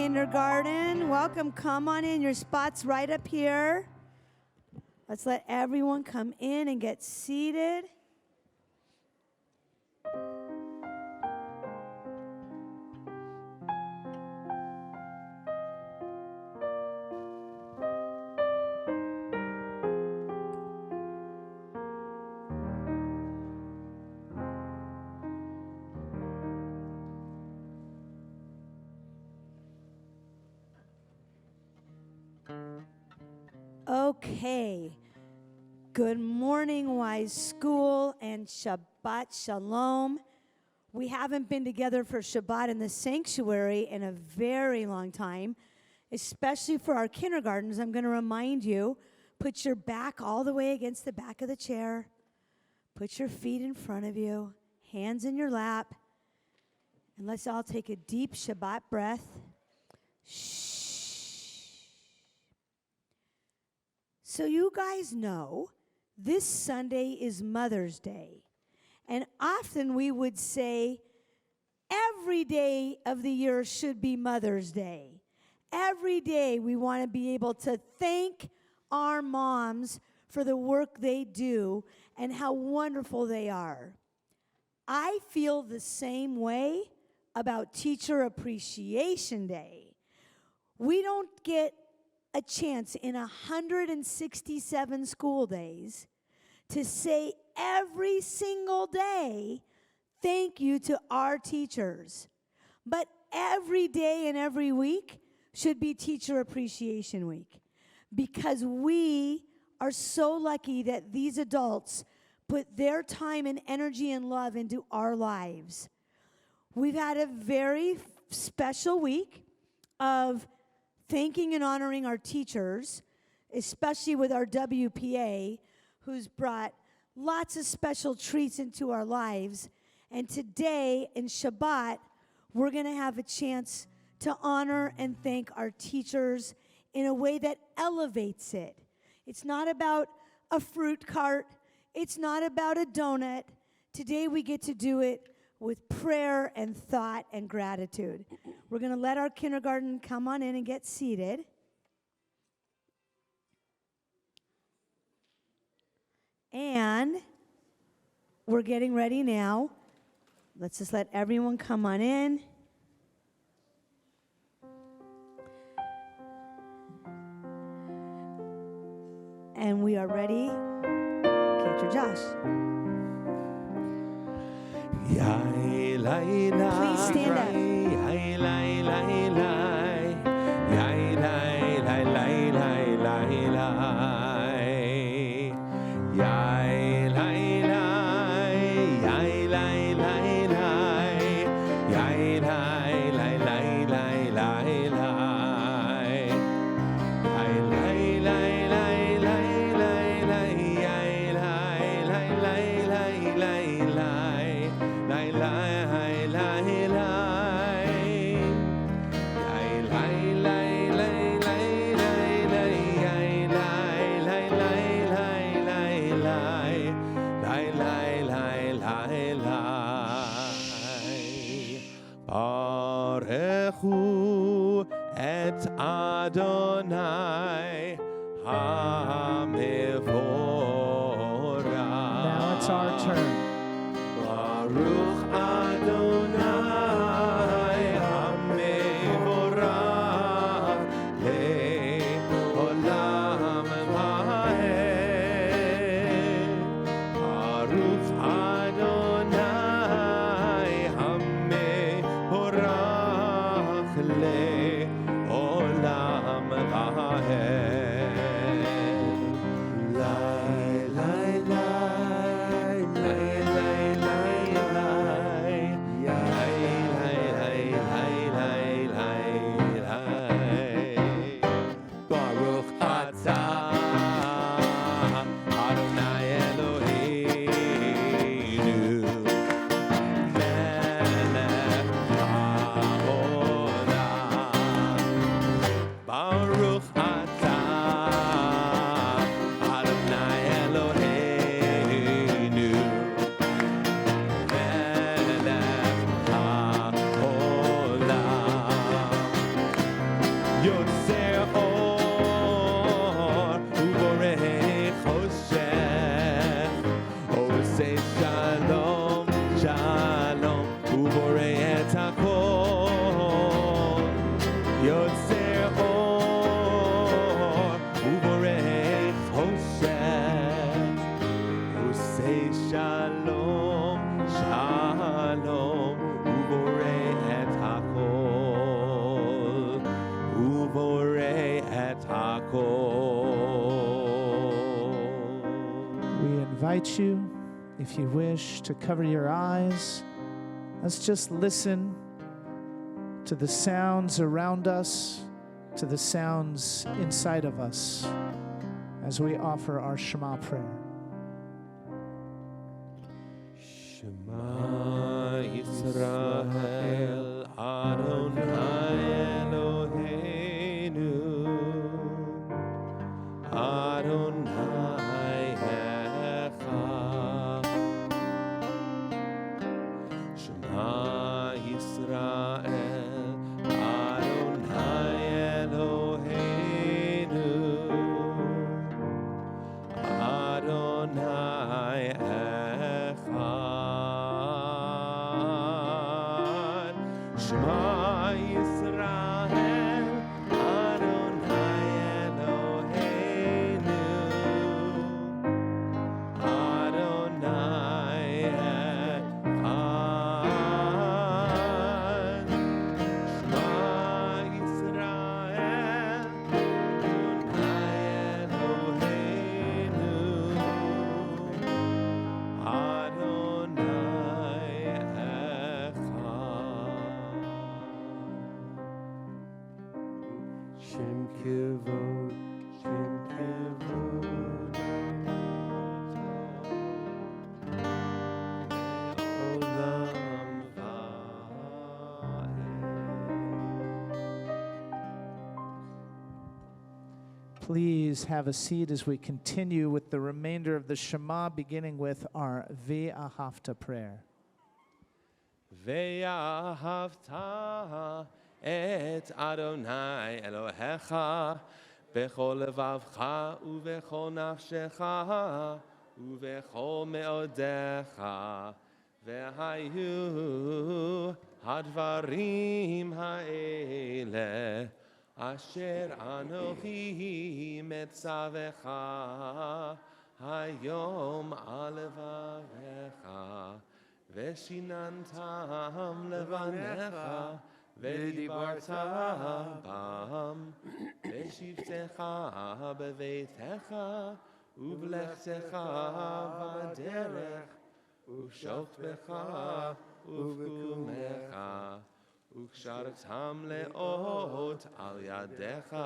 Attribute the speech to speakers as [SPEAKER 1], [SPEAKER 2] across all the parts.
[SPEAKER 1] kindergarten. Welcome. Come on in. Your spot's right up here. Let's let everyone come in and get seated. Okay. Good morning, Wise School, and Shabbat Shalom. We haven't been together for Shabbat in the sanctuary in a very long time, especially for our kindergartens. I'm going to remind you, put your back all the way against the back of the chair. Put your feet in front of you, hands in your lap, and let's all take a deep Shabbat breath. Shh. So you guys know, this Sunday is Mother's Day. And often we would say, every day of the year should be Mother's Day. Every day we want to be able to thank our moms for the work they do and how wonderful they are. I feel the same way about Teacher Appreciation Day. We don't get a chance in 167 school days to say every single day, thank you to our teachers. But every day and every week should be Teacher Appreciation Week, because we are so lucky that these adults put their time and energy and love into our lives. We've had a very special week of thanking and honoring our teachers, especially with our WPA, who's brought lots of special treats into our lives. And today, in Shabbat, we're going to have a chance to honor and thank our teachers in a way that elevates it. It's not about a fruit cart. It's not about a donut. Today, we get to do it with prayer and thought and gratitude. We're going to let our kindergarten come on in and get seated. And we're getting ready now. Let's just let everyone come on in. And we are ready. Teacher Josh. Please stand up.
[SPEAKER 2] Adonai Hamevorah.
[SPEAKER 3] Now it's our turn.
[SPEAKER 2] Baruch Adonai Hamevorah le'olam va'ed. Baruch Adonai Hamevorah le'olam va'ed. Lai, lai, lai, lai, lai, lai, lai.
[SPEAKER 3] invite you, if you wish, to cover your eyes. Let's just listen to the sounds around us, to the sounds inside of us as we offer our Shema prayer.
[SPEAKER 2] Shema Yisrael Adonai Eloheinu Adonai Echad Shema Yisrael Adonai Eloheinu Adonai Echad Shema Yisrael Adonai Eloheinu Adonai Echad Shema Yisrael Adonai Eloheinu Adonai Echad Shem Kivod Le'olam Va'ed.
[SPEAKER 3] Please have a seat as we continue with the remainder of the Shema, beginning with our Ve'ahavta prayer.
[SPEAKER 2] ואהבת את אדוני אלוהיך בכל לבבך ובכל נפשך ובכל מאודיך והיו הדברים האלה אשר אנוכי מצווך היום על לבביך ושיננתם לבניך ודיברת בם בשבתך בביתך ובלכתך בדרך ובשוכבך ובקומך וקשרתם לאות על ידיך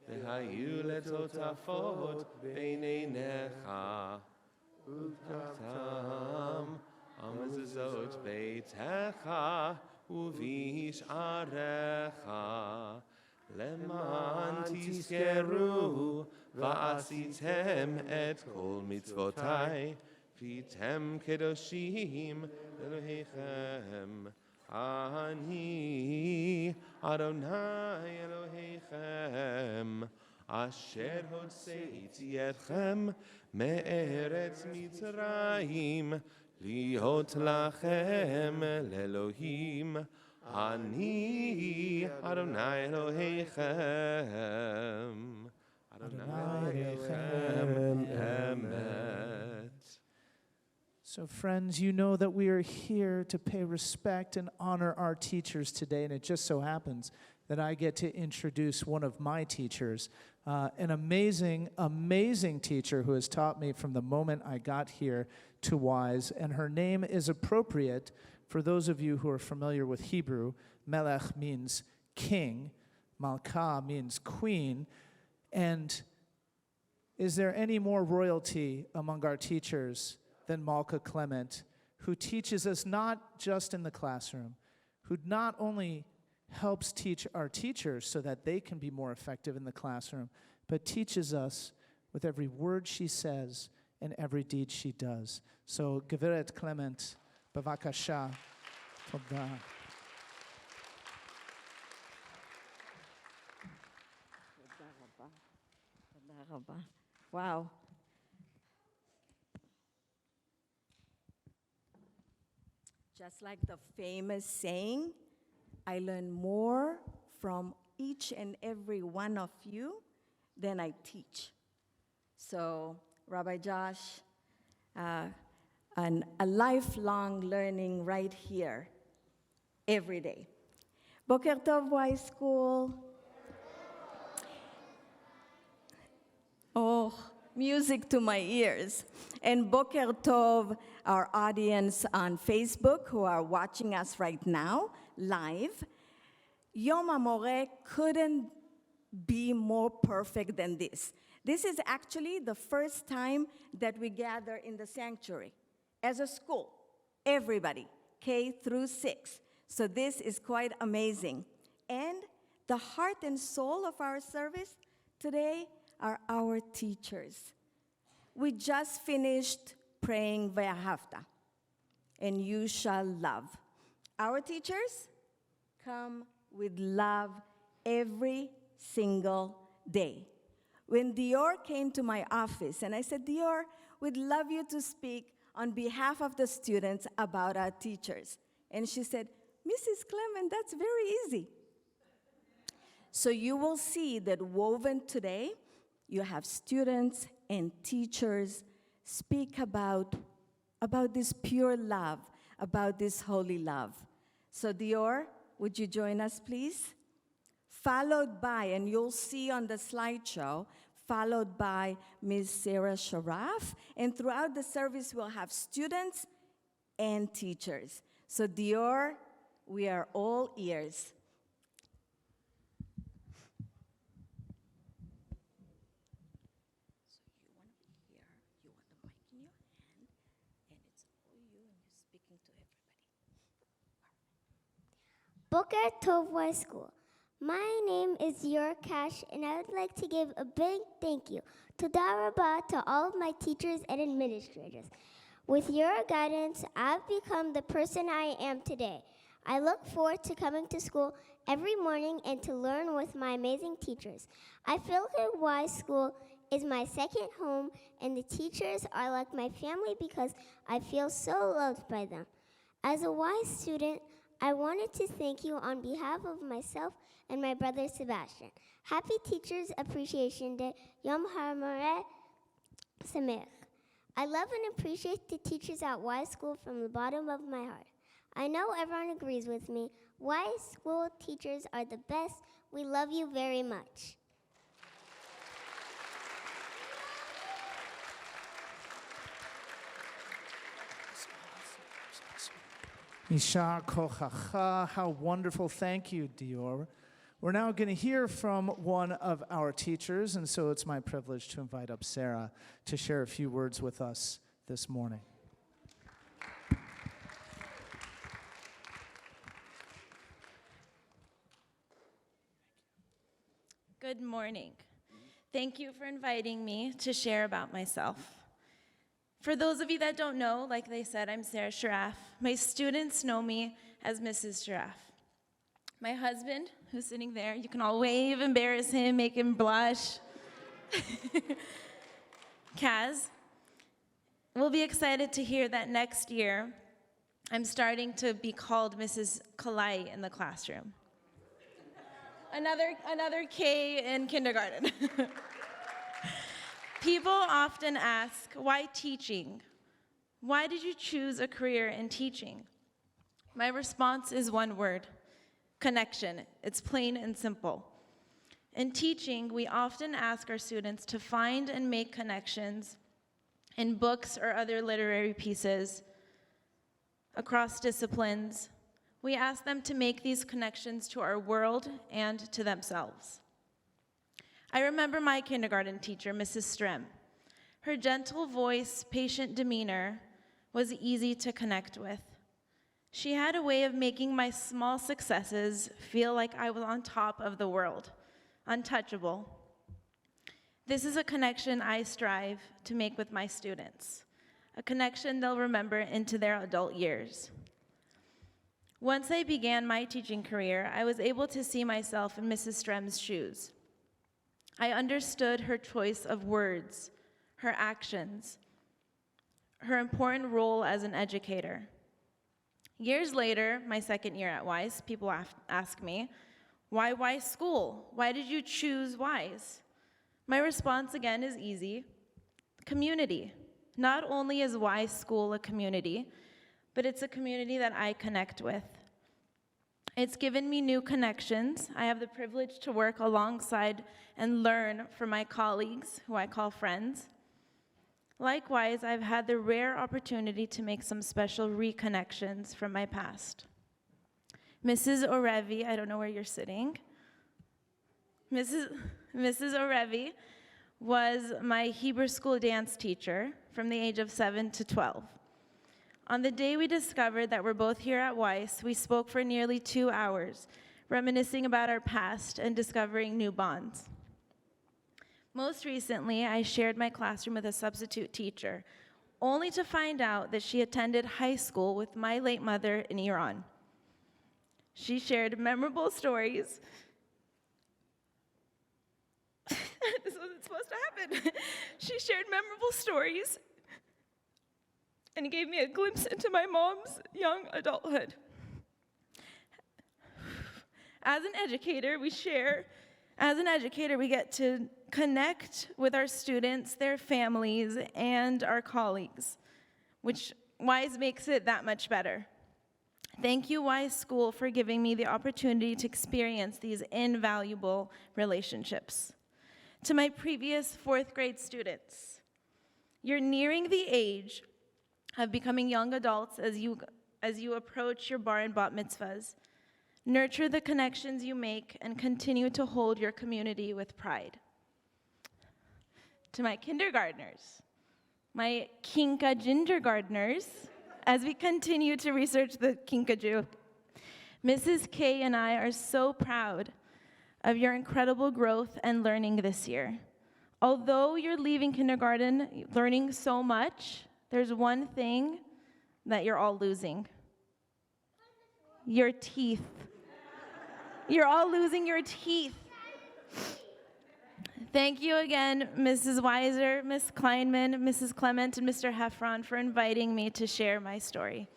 [SPEAKER 2] והיו לטוטפות בין עיניך ופתחתם המזוזות ביתך ובשעריך למען תזכרו ועשיתם את כל מצוותי והייתם קדושים לאלוהיכם אני אדוני אלוהיכם אשר הוצאתי אתכם מארץ מצרים להיות לכם לאלוהים אני אדוני אלוהיכם אדוני אלוהיכם אמת.
[SPEAKER 3] So friends, you know that we are here to pay respect and honor our teachers today, and it just so happens that I get to introduce one of my teachers, an amazing, amazing teacher who has taught me from the moment I got here to Wise, and her name is appropriate for those of you who are familiar with Hebrew. Melech means king, Malka means queen, and is there any more royalty among our teachers than Malka Clement, who teaches us not just in the classroom, who not only helps teach our teachers so that they can be more effective in the classroom, but teaches us with every word she says and every deed she does. So, Geveret Clement, bavakasha, toda.
[SPEAKER 1] Wow. Just like the famous saying, I learn more from each and every one of you than I teach. So, Rabbi Josh, a lifelong learning right here, every day. Boker Tov, Wise School. Oh,
[SPEAKER 4] music to my ears. And Boker Tov, our audience on Facebook who are watching us right now, live. Yom Hamoreh couldn't be more perfect than this. This is actually the first time that we gather in the sanctuary as a school, everybody, K through 6. So this is quite amazing. And the heart and soul of our service today are our teachers. We just finished praying Ve'ahavta, and you shall love. Our teachers come with love every single day. When Dior came to my office, and I said, Dior, we'd love you to speak on behalf of the students about our teachers. And she said, Mrs. Clement, that's very easy. So you will see that woven today, you have students and teachers speak about this pure love, about this holy love. So Dior, would you join us, please? Followed by, and you'll see on the slideshow, followed by Ms. Sarah Sharaf. And throughout the service, we'll have students and teachers. So Dior, we are all ears.
[SPEAKER 5] Boker Tov Y School. My name is Yor Cash, and I would like to give a big thank you to Darabah to all of my teachers and administrators. With your guidance, I've become the person I am today. I look forward to coming to school every morning and to learn with my amazing teachers. I feel that Y School is my second home, and the teachers are like my family because I feel so loved by them. As a Y student, I wanted to thank you on behalf of myself and my brother Sebastian. Happy Teachers Appreciation Day, Yom Hamoreh Sameach. I love and appreciate the teachers at Y School from the bottom of my heart. I know everyone agrees with me. Y School teachers are the best. We love you very much.
[SPEAKER 3] Isha kochacha, how wonderful. Thank you, Dior. We're now going to hear from one of our teachers, and so it's my privilege to invite up Sarah to share a few words with us this morning.
[SPEAKER 6] Good morning. Thank you for inviting me to share about myself. For those of you that don't know, like they said, I'm Sarah Sharaf. My students know me as Mrs. Sharaf. My husband, who's sitting there, you can all wave, embarrass him, make him blush. Kaz, will be excited to hear that next year I'm starting to be called Mrs. Kalai in the classroom. Another K in kindergarten. People often ask, why teaching? Why did you choose a career in teaching? My response is one word: connection. It's plain and simple. In teaching, we often ask our students to find and make connections in books or other literary pieces across disciplines. We ask them to make these connections to our world and to themselves. I remember my kindergarten teacher, Mrs. Strem. Her gentle voice, patient demeanor was easy to connect with. She had a way of making my small successes feel like I was on top of the world, untouchable. This is a connection I strive to make with my students, a connection they'll remember into their adult years. Once I began my teaching career, I was able to see myself in Mrs. Strem's shoes. I understood her choice of words, her actions, her important role as an educator. Years later, my second year at WISE, people ask me, why WISE school? Why did you choose WISE? My response again is easy: community. Not only is WISE school a community, but it's a community that I connect with. It's given me new connections. I have the privilege to work alongside and learn from my colleagues, who I call friends. Likewise, I've had the rare opportunity to make some special reconnections from my past. Mrs. Orevi, I don't know where you're sitting. Mrs. Orevi was my Hebrew school dance teacher from the age of 7 to 12. On the day we discovered that we're both here at Weiss, we spoke for nearly 2 hours, reminiscing about our past and discovering new bonds. Most recently, I shared my classroom with a substitute teacher, only to find out that she attended high school with my late mother in Iran. She shared memorable stories. This wasn't supposed to happen. She shared memorable stories and gave me a glimpse into my mom's young adulthood. As an educator, we get to connect with our students, their families, and our colleagues, which WISE makes it that much better. Thank you, WISE School, for giving me the opportunity to experience these invaluable relationships. To my previous 4th grade students, you're nearing the age of becoming young adults as you approach your bar and bat mitzvahs. Nurture the connections you make and continue to hold your community with pride. To my kindergartners, my Kinka Gindergartners, as we continue to research the Kinka Jew, Mrs. K and I are so proud of your incredible growth and learning this year. Although you're leaving kindergarten learning so much, there's one thing that you're all losing: your teeth. You're all losing your teeth. Thank you again, Mrs. Weiser, Ms. Kleinman, Mrs. Clement, and Mr. Heffron for inviting me to share my story.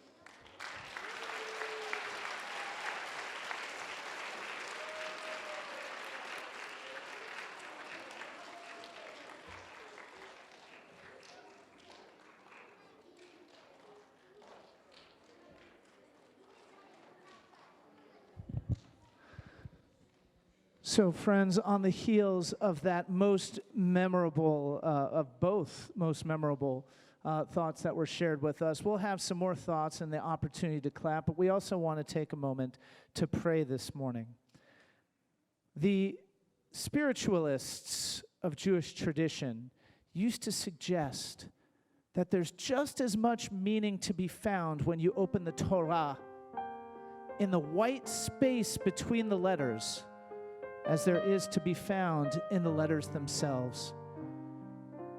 [SPEAKER 3] So, friends, on the heels of that most memorable, thoughts that were shared with us, we'll have some more thoughts and the opportunity to clap, but we also want to take a moment to pray this morning. The spiritualists of Jewish tradition used to suggest that there's just as much meaning to be found when you open the Torah in the white space between the letters as there is to be found in the letters themselves.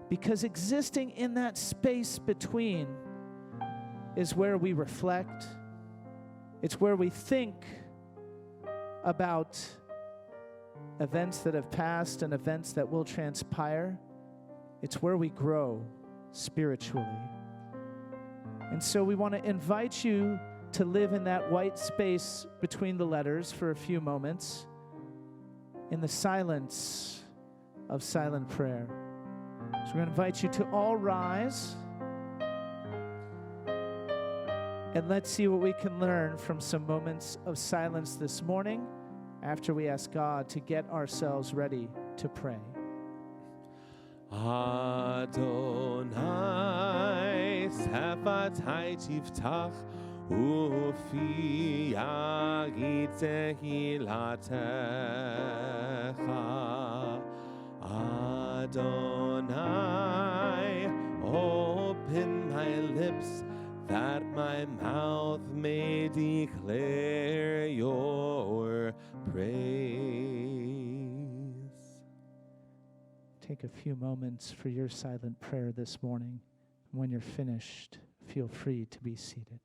[SPEAKER 3] Because existing in that space between is where we reflect, it's where we think about events that have passed and events that will transpire. It's where we grow spiritually. And so we want to invite you to live in that white space between the letters for a few moments, in the silence of silent prayer. So we're going to invite you to all rise, and let's see what we can learn from some moments of silence this morning after we ask God to get ourselves ready to pray.
[SPEAKER 2] Adonai sefatai tiftach ufi yagid tehilatecha. Adonai, open my lips that my mouth may declare your praise.
[SPEAKER 3] Take a few moments for your silent prayer this morning. When you're finished, feel free to be seated.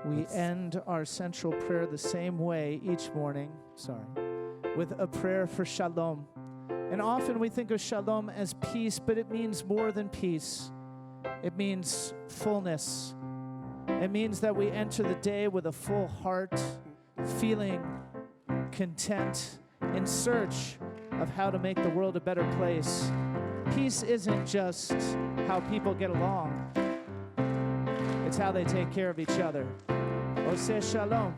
[SPEAKER 3] We end our central prayer the same way each morning, with a prayer for shalom. And often we think of shalom as peace, but it means more than peace. It means fullness. It means that we enter the day with a full heart, feeling content, in search of how to make the world a better place. Peace isn't just how people get along. It's how they take care of each other. Oseh shalom.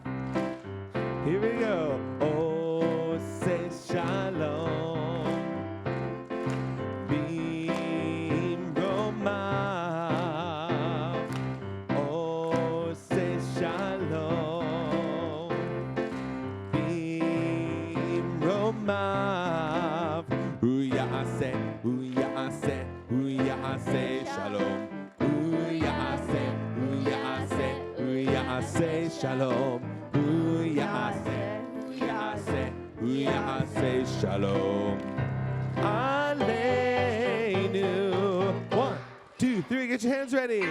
[SPEAKER 2] Here we go. Oh, say shalom. Bim romav. Oh, say shalom. Bim romav. Hu ya'aseh, shalom. Hu ya'aseh, shalom. Hu ya'aseh, shalom. Aleinu. 1, 2, 3, get your hands ready.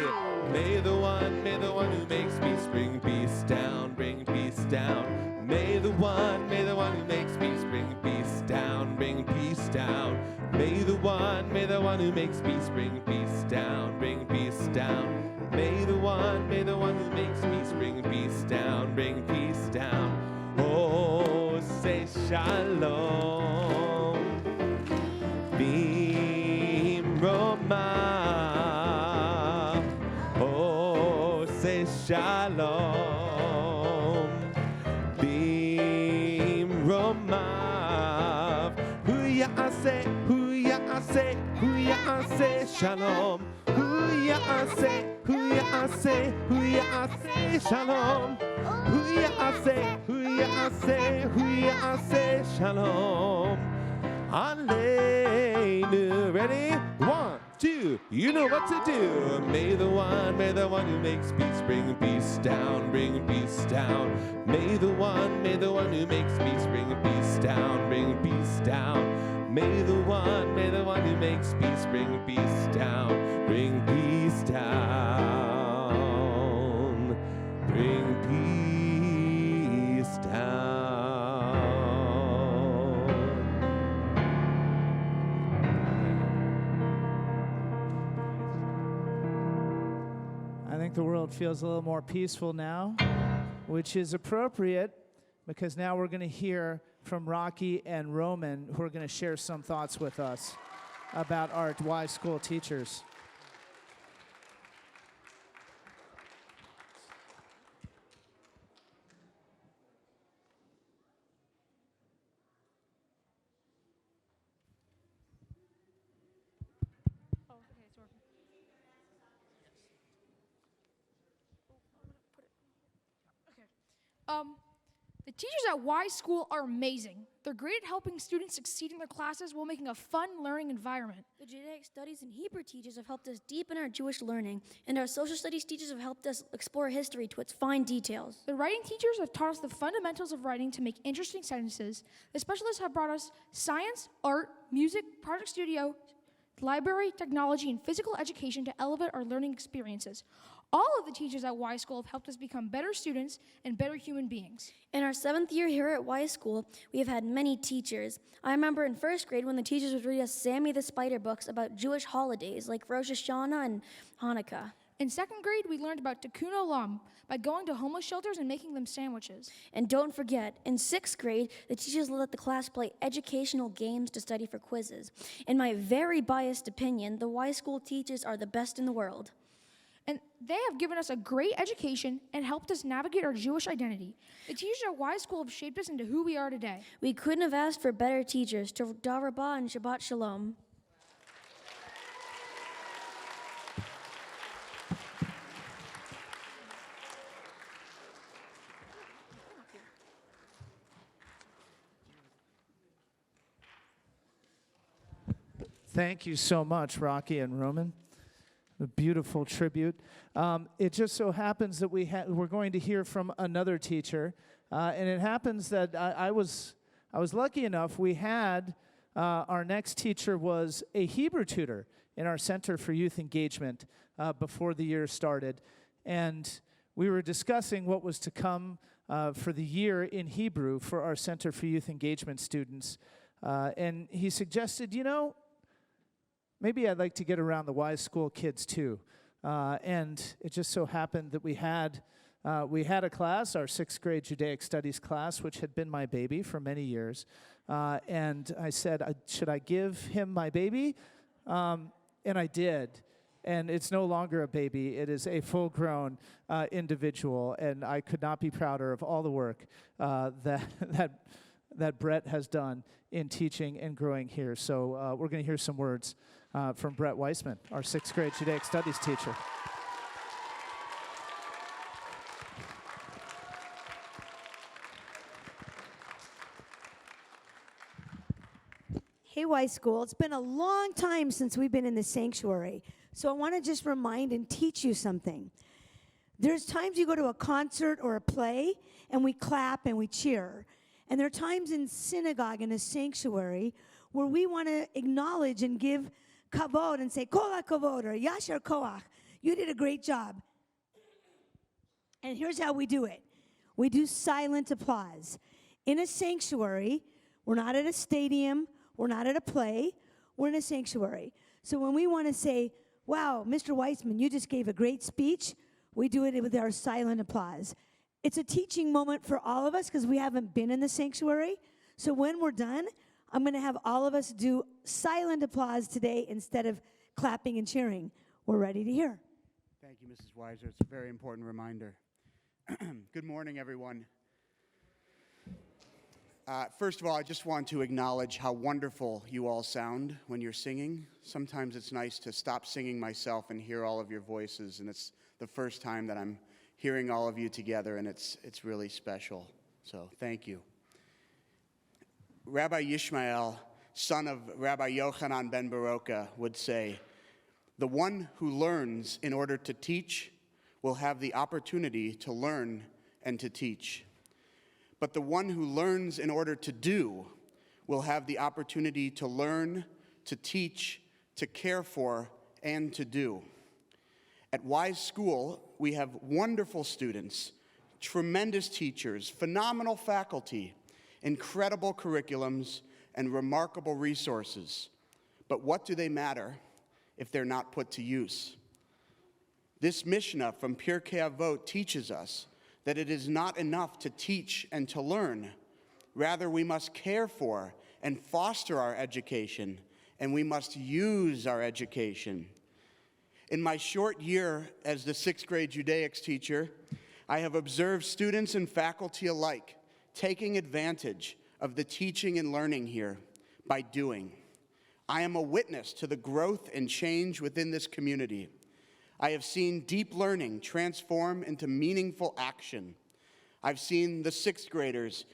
[SPEAKER 2] May the one who makes peace bring peace down, bring peace down. May the one who makes peace bring peace down, bring peace down. May the one who makes peace bring peace down, bring peace down. May the one who makes peace bring peace down, bring peace down. Oh, say shalom. Bim romav. Oh, say shalom. Bim romav. Hu ya'aseh, shalom. Hu ya'aseh, shalom. Hu ya'aseh, shalom. Aleinu. Ready? 1, 2. You know what to do. May the one who makes peace bring peace down, bring peace down. May the one who makes peace bring peace down, bring peace down. May the one who makes peace bring peace down, bring peace down, bring peace down.
[SPEAKER 3] I think the world feels a little more peaceful now, which is appropriate because now we're going to hear from Rocky and Roman, who are going to share some thoughts with us about our Y School teachers.
[SPEAKER 7] The teachers at Y School are amazing. They're great at helping students succeed in their classes while making a fun learning environment.
[SPEAKER 8] The Judaic Studies and Hebrew teachers have helped us deepen our Jewish learning, and our Social Studies teachers have helped us explore history to its fine details.
[SPEAKER 7] The writing teachers have taught us the fundamentals of writing to make interesting sentences. The specialists have brought us science, art, music, project studio, library, technology, and physical education to elevate our learning experiences. All of the teachers at Y School have helped us become better students and better human beings.
[SPEAKER 8] In our 7th year here at Y School, we have had many teachers. I remember in 1st grade when the teachers would read us Sammy the Spider books about Jewish holidays like Rosh Hashanah and Hanukkah.
[SPEAKER 7] In 2nd grade, we learned about Tikkun Olam by going to homeless shelters and making them sandwiches.
[SPEAKER 8] And don't forget, in 6th grade, the teachers let the class play educational games to study for quizzes. In my very biased opinion, the Y School teachers are the best in the world.
[SPEAKER 7] And they have given us a great education and helped us navigate our Jewish identity. The teachers at Y School have shaped us into who we are today.
[SPEAKER 8] We couldn't have asked for better teachers. Toda Rabah and Shabbat Shalom.
[SPEAKER 3] Thank you so much, Rocky and Roman. A beautiful tribute. It just so happens that we're going to hear from another teacher, and it happens that I was lucky enough. We had our next teacher was a Hebrew tutor in our Center for Youth Engagement before the year started, and we were discussing what was to come for the year in Hebrew for our Center for Youth Engagement students. And he suggested, maybe I'd like to get around the Wise School kids too. And it just so happened that we had a class, our 6th grade Judaic Studies class, which had been my baby for many years. And I said, should I give him my baby? And I did. And it's no longer a baby. It is a full-grown individual. And I could not be prouder of all the work that Brett has done in teaching and growing here. So we're going to hear some words from Brett Weissman, our 6th grade Judaic Studies teacher.
[SPEAKER 1] Hey, Y School, it's been a long time since we've been in the sanctuary. So I want to just remind and teach you something. There's times you go to a concert or a play, and we clap and we cheer. And there are times in synagogue, in a sanctuary, where we want to acknowledge and give kavod and say, kol hakavod, or yasher koach. You did a great job. And here's how we do it. We do silent applause. In a sanctuary, we're not at a stadium, we're not at a play, we're in a sanctuary. So when we want to say, wow, Mr. Weissman, you just gave a great speech, we do it with our silent applause. It's a teaching moment for all of us because we haven't been in the sanctuary. So when we're done, I'm going to have all of us do silent applause today instead of clapping and cheering. We're ready to hear.
[SPEAKER 9] Thank you, Mrs. Weiser. It's a very important reminder. Good morning, everyone. First of all, I just want to acknowledge how wonderful you all sound when you're singing. Sometimes it's nice to stop singing myself and hear all of your voices, and it's the first time that I'm hearing all of you together, and it's really special. So thank you. Rabbi Yishmael, son of Rabbi Yochanan ben Baroka, would say, "The one who learns in order to teach will have the opportunity to learn and to teach. But the one who learns in order to do will have the opportunity to learn, to teach, to care for, and to do." At Wise School, we have wonderful students, tremendous teachers, phenomenal faculty, incredible curriculums, and remarkable resources. But what do they matter if they're not put to use? This Mishnah from Pirkei Avot teaches us that it is not enough to teach and to learn. Rather, we must care for and foster our education, and we must use our education. In my short year as the 6th grade Judaics teacher, I have observed students and faculty alike taking advantage of the teaching and learning here by doing. I am a witness to the growth and change within this community. I have seen deep learning transform into meaningful action. I've seen the 6th graders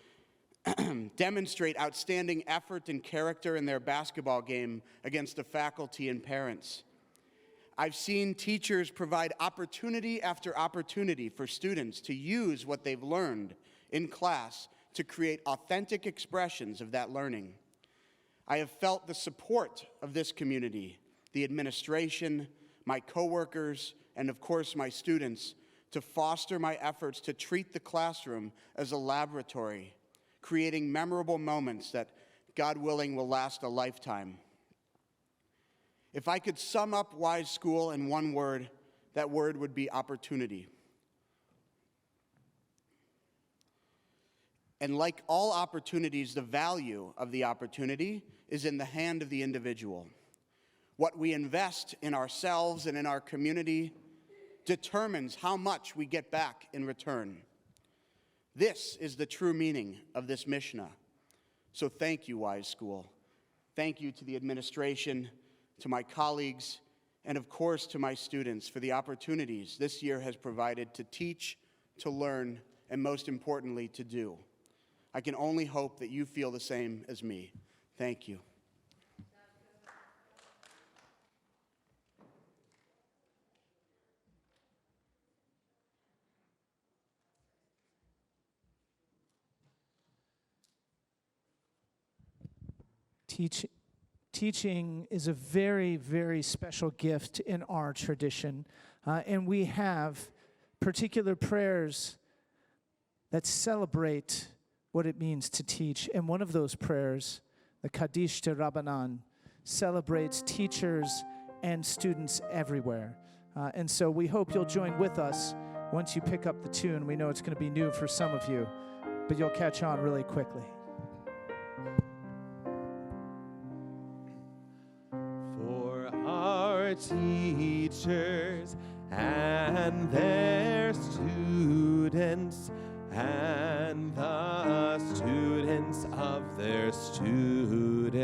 [SPEAKER 9] demonstrate outstanding effort and character in their basketball game against the faculty and parents. I've seen teachers provide opportunity after opportunity for students to use what they've learned in class to create authentic expressions of that learning. I have felt the support of this community, the administration, my coworkers, and of course my students, to foster my efforts to treat the classroom as a laboratory, creating memorable moments that, God willing, will last a lifetime. If I could sum up Wise School in one word, that word would be opportunity. And like all opportunities, the value of the opportunity is in the hand of the individual. What we invest in ourselves and in our community determines how much we get back in return. This is the true meaning of this Mishnah. So thank you, Wise School. Thank you to the administration, to my colleagues, and of course to my students for the opportunities this year has provided to teach, to learn, and most importantly, to do. I can only hope that you feel the same as me. Thank you.
[SPEAKER 3] Teaching is a very, very special gift in our tradition, and we have particular prayers that celebrate what it means to teach. And one of those prayers, the Kaddish de Rabbanan, celebrates teachers and students everywhere. And so we hope you'll join with us once you pick up the tune. We know it's going to be new for some of you, but you'll catch on really quickly.
[SPEAKER 2] For our teachers and their students and the students of their students,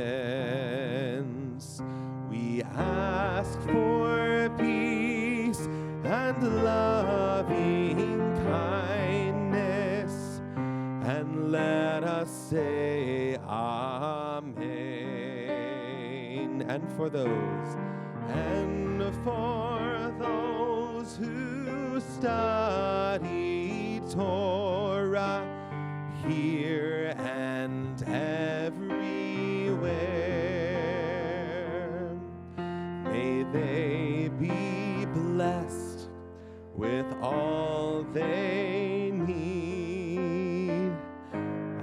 [SPEAKER 2] we ask for peace and loving kindness, and let us say Amen. And for those who study Torah here and everywhere, may they be blessed with all they need,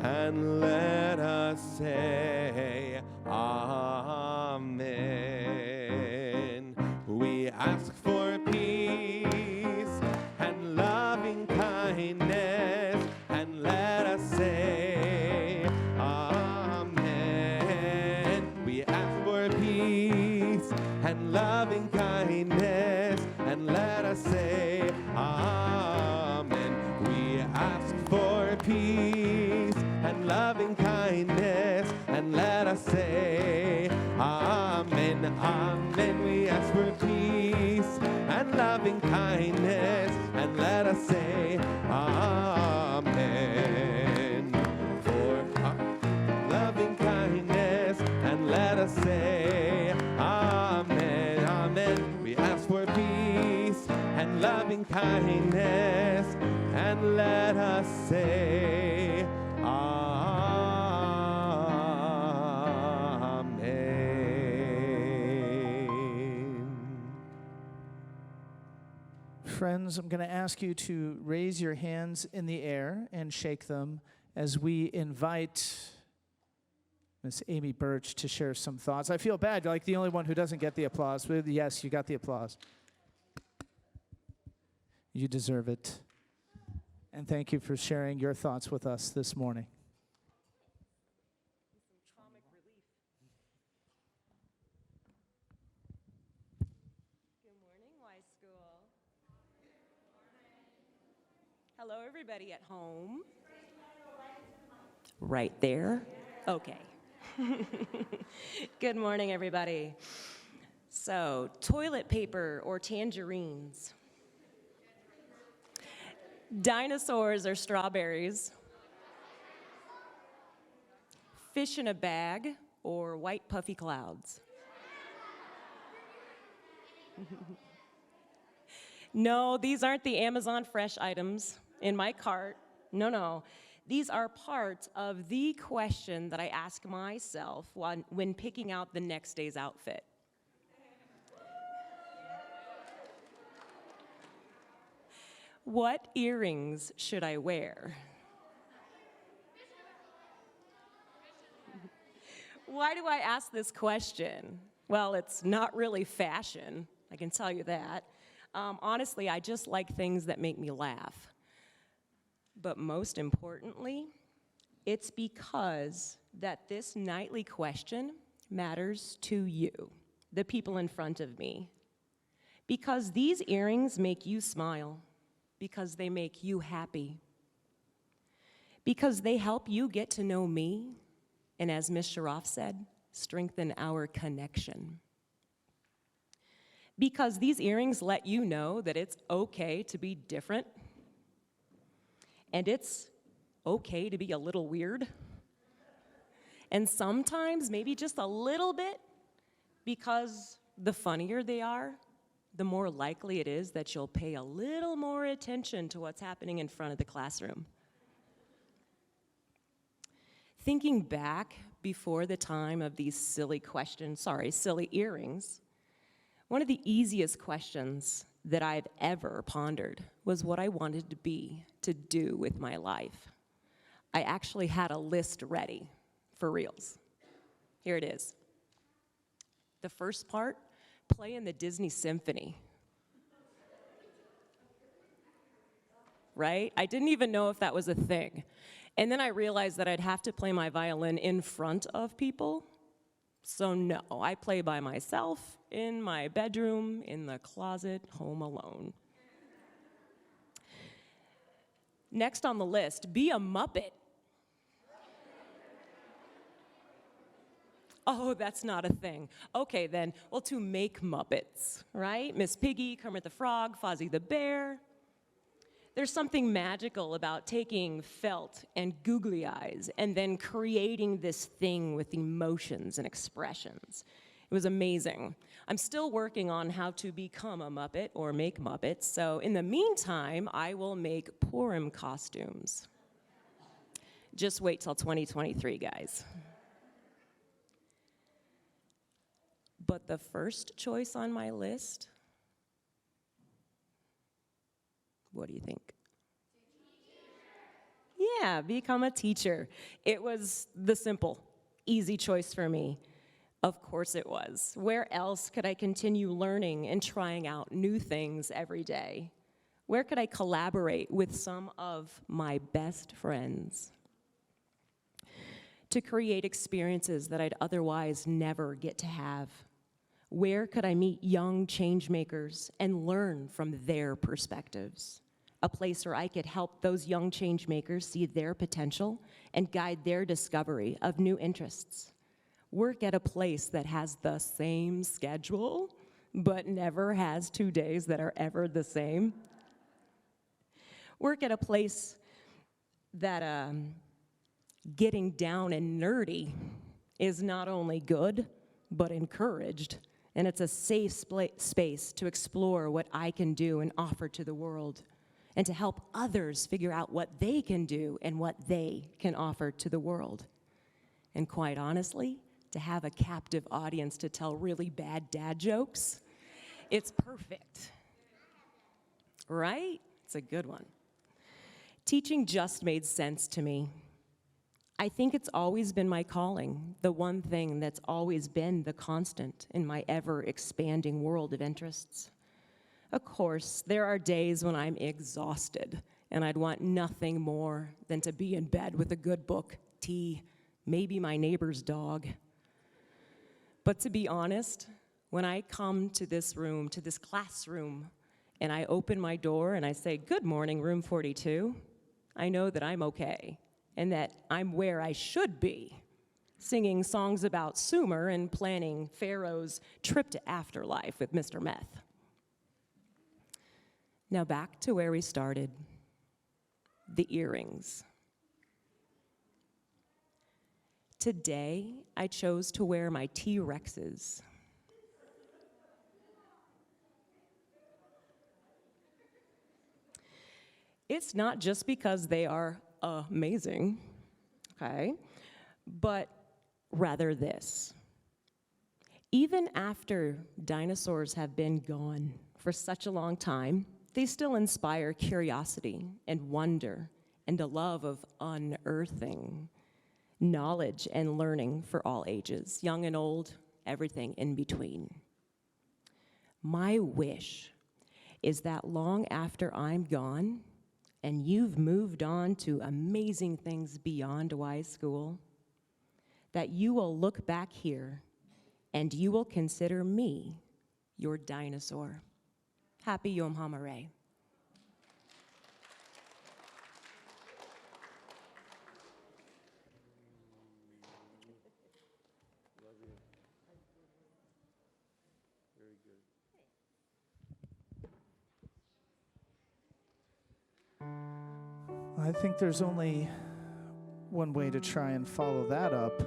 [SPEAKER 2] and let us say Amen. We ask for peace and loving kindness, and let us say Amen. We ask for peace and loving kindness, and let us say Amen. We ask for peace and loving kindness, and let us say Amen. Amen. We ask for peace and loving kindness, and let us say Amen. For loving kindness, and let us say Amen. Amen. We ask for peace and loving kindness, and let us say Amen.
[SPEAKER 3] Friends, I'm going to ask you to raise your hands in the air and shake them as we invite Miss Amy Birch to share some thoughts. I feel bad, like the only one who doesn't get the applause. But yes, you got the applause. You deserve it. And thank you for sharing your thoughts with us this morning.
[SPEAKER 10] Good morning, Y School. Hello, everybody at home. Right there? Okay. Good morning, everybody. So, toilet paper or tangerines? Dinosaurs or strawberries? Fish in a bag or white puffy clouds? No, these aren't the Amazon Fresh items in my cart. No. These are parts of the question that I ask myself when picking out the next day's outfit. What earrings should I wear? Why do I ask this question? Well, it's not really fashion, I can tell you that. Honestly, I just like things that make me laugh. But most importantly, it's because that this nightly question matters to you, the people in front of me. Because these earrings make you smile, because they make you happy, because they help you get to know me, and as Ms. Sharoff said, strengthen our connection. Because these earrings let you know that it's okay to be different, and it's okay to be a little weird, and sometimes maybe just a little bit, because the funnier they are, the more likely it is that you'll pay a little more attention to what's happening in front of the classroom. Thinking back before the time of these silly earrings, one of the easiest questions that I've ever pondered was what I wanted to do with my life. I actually had a list ready, for reals. Here it is. The first part, play in the Disney Symphony. Right? I didn't even know if that was a thing. And then I realized that I'd have to play my violin in front of people. So no, I play by myself, in my bedroom, in the closet, home alone. Next on the list, be a Muppet. Oh, that's not a thing. Okay then, well, to make Muppets, right? Miss Piggy, Kermit the Frog, Fozzie the Bear. There's something magical about taking felt and googly eyes and then creating this thing with emotions and expressions. It was amazing. I'm still working on how to become a Muppet or make Muppets, so in the meantime, I will make Purim costumes. Just wait till 2023, guys. But the first choice on my list, what do you think? Yeah, become a teacher. It was the simple, easy choice for me. Of course it was. Where else could I continue learning and trying out new things every day? Where could I collaborate with some of my best friends to create experiences that I'd otherwise never get to have? Where could I meet young change makers and learn from their perspectives? A place where I could help those young change makers see their potential and guide their discovery of new interests. Work at a place that has the same schedule, but never has 2 days that are ever the same. Work at a place that getting down and nerdy is not only good, but encouraged. And it's a safe space to explore what I can do and offer to the world, and to help others figure out what they can do and what they can offer to the world. And quite honestly, to have a captive audience to tell really bad dad jokes, it's perfect. Right? It's a good one. Teaching just made sense to me. I think it's always been my calling, the one thing that's always been the constant in my ever-expanding world of interests. Of course, there are days when I'm exhausted, and I'd want nothing more than to be in bed with a good book, tea, maybe my neighbor's dog. But to be honest, when I come to this room, to this classroom, and I open my door and I say, "Good morning, room 42," I know that I'm okay, and that I'm where I should be, singing songs about Sumer and planning Pharaoh's trip to afterlife with Mr. Meth. Now back to where we started, the earrings. Today, I chose to wear my T-Rexes. It's not just because they are amazing, okay, but rather this. Even after dinosaurs have been gone for such a long time, they still inspire curiosity and wonder and a love of unearthing, knowledge and learning for all ages, young and old, everything in between. My wish is that long after I'm gone and you've moved on to amazing things beyond Y School, that you will look back here and you will consider me your dinosaur. Happy Yom Hamoreh.
[SPEAKER 3] I think there's only one way to try and follow that up,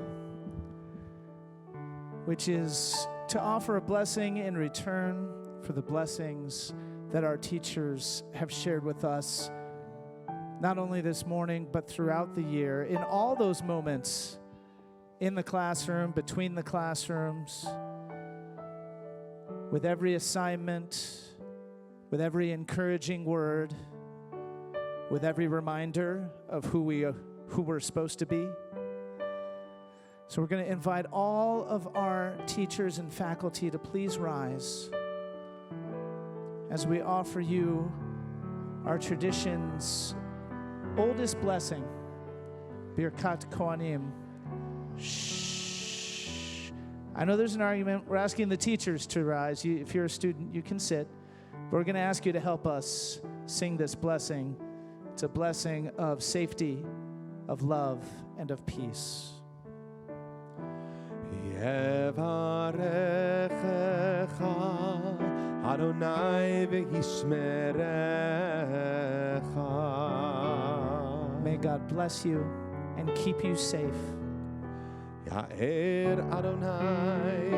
[SPEAKER 3] which is to offer a blessing in return for the blessings that our teachers have shared with us, not only this morning, but throughout the year, in all those moments in the classroom, between the classrooms, with every assignment, with every encouraging word, with every reminder of who we're supposed to be. So we're going to invite all of our teachers and faculty to please rise as we offer you our tradition's oldest blessing, Birkat Kohanim. Shh. I know there's an argument. We're asking the teachers to rise. If you're a student, you can sit. But we're going to ask you to help us sing this blessing. It's a blessing of safety, of love, and of peace.
[SPEAKER 2] Yevarechecha Adonai v'yishmerecha.
[SPEAKER 3] May God bless you and keep you safe.
[SPEAKER 2] Ya'er Adonai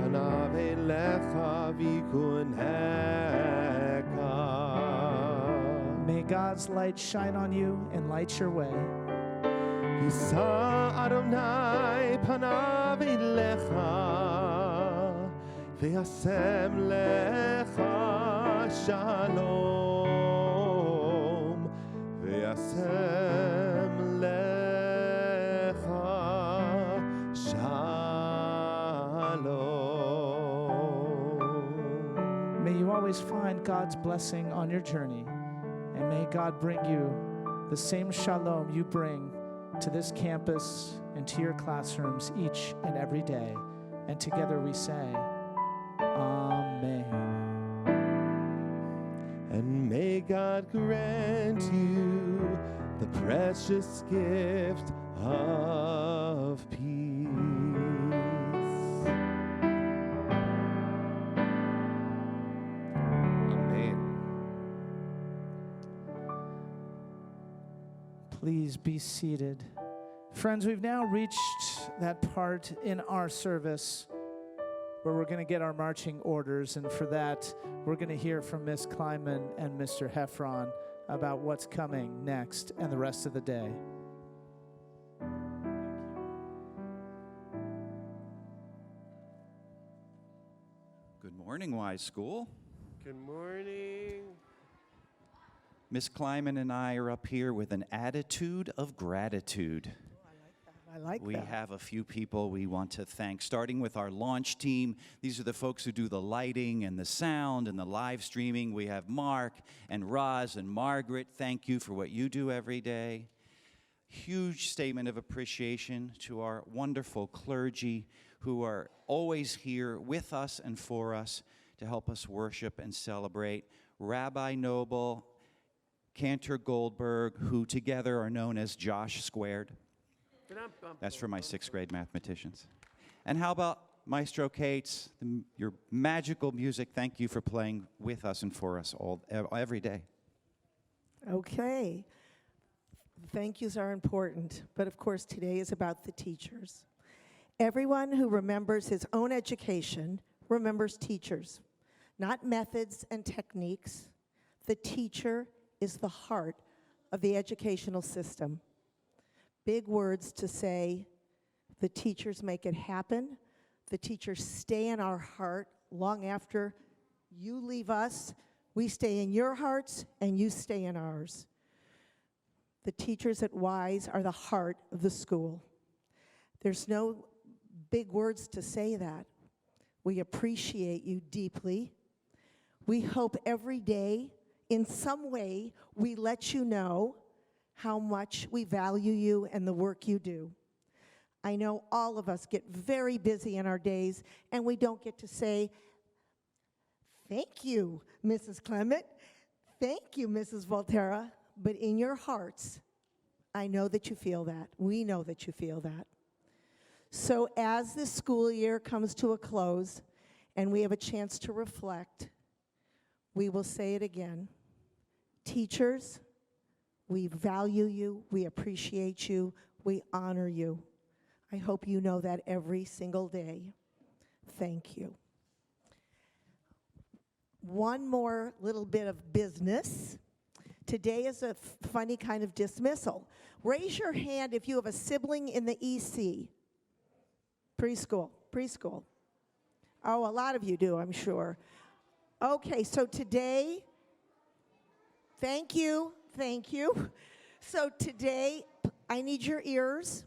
[SPEAKER 2] panav elecha v'ykunhecha.
[SPEAKER 3] May God's light shine on you and light your way.
[SPEAKER 2] Yisa Adonai panav elecha v'yasem lecha shalom v'yasem lecha shalom.
[SPEAKER 3] May you always find God's blessing on your journey, and may God bring you the same shalom you bring to this campus and to your classrooms each and every day. And together we say, Amen.
[SPEAKER 2] And may God grant you the precious gift of peace. Amen.
[SPEAKER 3] Please be seated. Friends, we've now reached that part in our service where we're going to get our marching orders, and for that, we're going to hear from Miss Kleiman and Mr. Heffron about what's coming next and the rest of the day.
[SPEAKER 11] Good morning, Wise School.
[SPEAKER 2] Good morning.
[SPEAKER 11] Miss Kleiman and I are up here with an attitude of gratitude.
[SPEAKER 1] I like
[SPEAKER 11] We
[SPEAKER 1] that.
[SPEAKER 11] have a few people we want to thank, starting with our launch team. These are the folks who do the lighting and the sound and the live streaming. We have Mark and Roz and Margaret. Thank you for what you do every day. Huge statement of appreciation to our wonderful clergy who are always here with us and for us to help us worship and celebrate. Rabbi Noble, Cantor Goldberg, who together are known as Josh Squared. That's for my 6th grade mathematicians. And how about Maestro Cates, your magical music? Thank you for playing with us and for us every day.
[SPEAKER 12] Okay. Thank yous are important, but of course today is about the teachers. Everyone who remembers his own education remembers teachers, not methods and techniques. The teacher is the heart of the educational system. Big words to say, the teachers make it happen. The teachers stay in our heart long after you leave us. We stay in your hearts and you stay in ours. The teachers at WISE are the heart of the school. There's no big words to say that. We appreciate you deeply. We hope every day, in some way, we let you know how much we value you and the work you do. I know all of us get very busy in our days, and we don't get to say, thank you, Mrs. Clement. Thank you, Mrs. Volterra. But in your hearts, I know that you feel that. We know that you feel that. So as this school year comes to a close and we have a chance to reflect, we will say it again. Teachers, we value you, we appreciate you, we honor you. I hope you know that every single day. Thank you. One more little bit of business. Today is a funny kind of dismissal. Raise your hand if you have a sibling in the EC. Preschool. Oh, a lot of you do, I'm sure. Okay, so today, thank you. So today, I need your ears.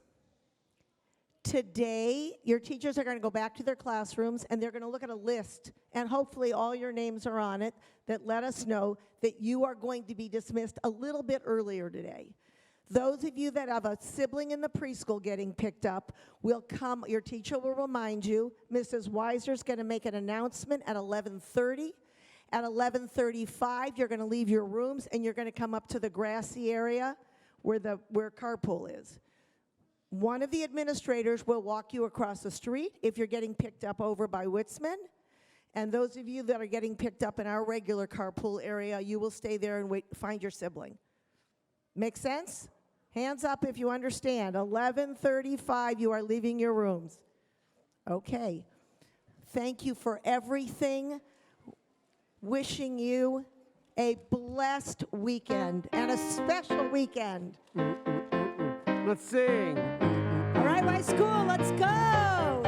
[SPEAKER 12] Today, your teachers are going to go back to their classrooms and they're going to look at a list, and hopefully all your names are on it, that let us know that you are going to be dismissed a little bit earlier today. Those of you that have a sibling in the preschool getting picked up will come, your teacher will remind you. Mrs. Weiser's going to make an announcement at 11:30. At 11:35, you're going to leave your rooms and you're going to come up to the grassy area where carpool is. One of the administrators will walk you across the street if you're getting picked up over by Witzman. And those of you that are getting picked up in our regular carpool area, you will stay there and wait, find your sibling. Make sense? Hands up if you understand. 11:35, you are leaving your rooms. Okay. Thank you for everything. Wishing you a blessed weekend and a special weekend.
[SPEAKER 2] Let's sing.
[SPEAKER 1] All right, my school, let's go.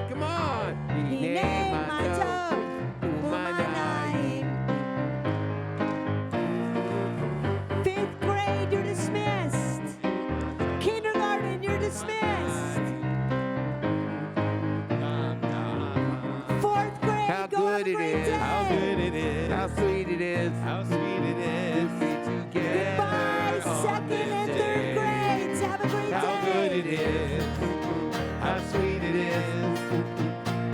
[SPEAKER 2] Come on.
[SPEAKER 1] Hine matov u'manayim. 5th grade, you're dismissed. Kindergarten, you're dismissed. 4th grade,
[SPEAKER 2] How
[SPEAKER 1] go have
[SPEAKER 2] good
[SPEAKER 1] a
[SPEAKER 2] it
[SPEAKER 1] great
[SPEAKER 2] is.
[SPEAKER 1] day.
[SPEAKER 2] How good it is. How sweet it is. How sweet it is. To be together.
[SPEAKER 1] Goodbye,
[SPEAKER 2] on
[SPEAKER 1] 2nd
[SPEAKER 2] this
[SPEAKER 1] and 3rd
[SPEAKER 2] day.
[SPEAKER 1] grades. Have a great
[SPEAKER 2] How
[SPEAKER 1] day.
[SPEAKER 2] good it is. How sweet it is.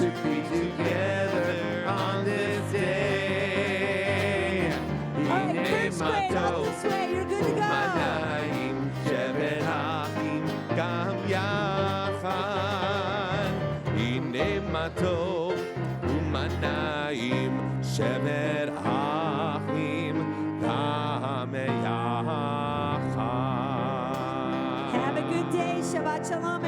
[SPEAKER 2] To be together on this day.
[SPEAKER 1] All right, 1st grade, up this way. You're good to go.
[SPEAKER 2] Manayim shevet ha'achim gam yachad. Hine matov u'manayim shevet ha'achim gam yachad.
[SPEAKER 1] Have a good day. Shabbat shalom,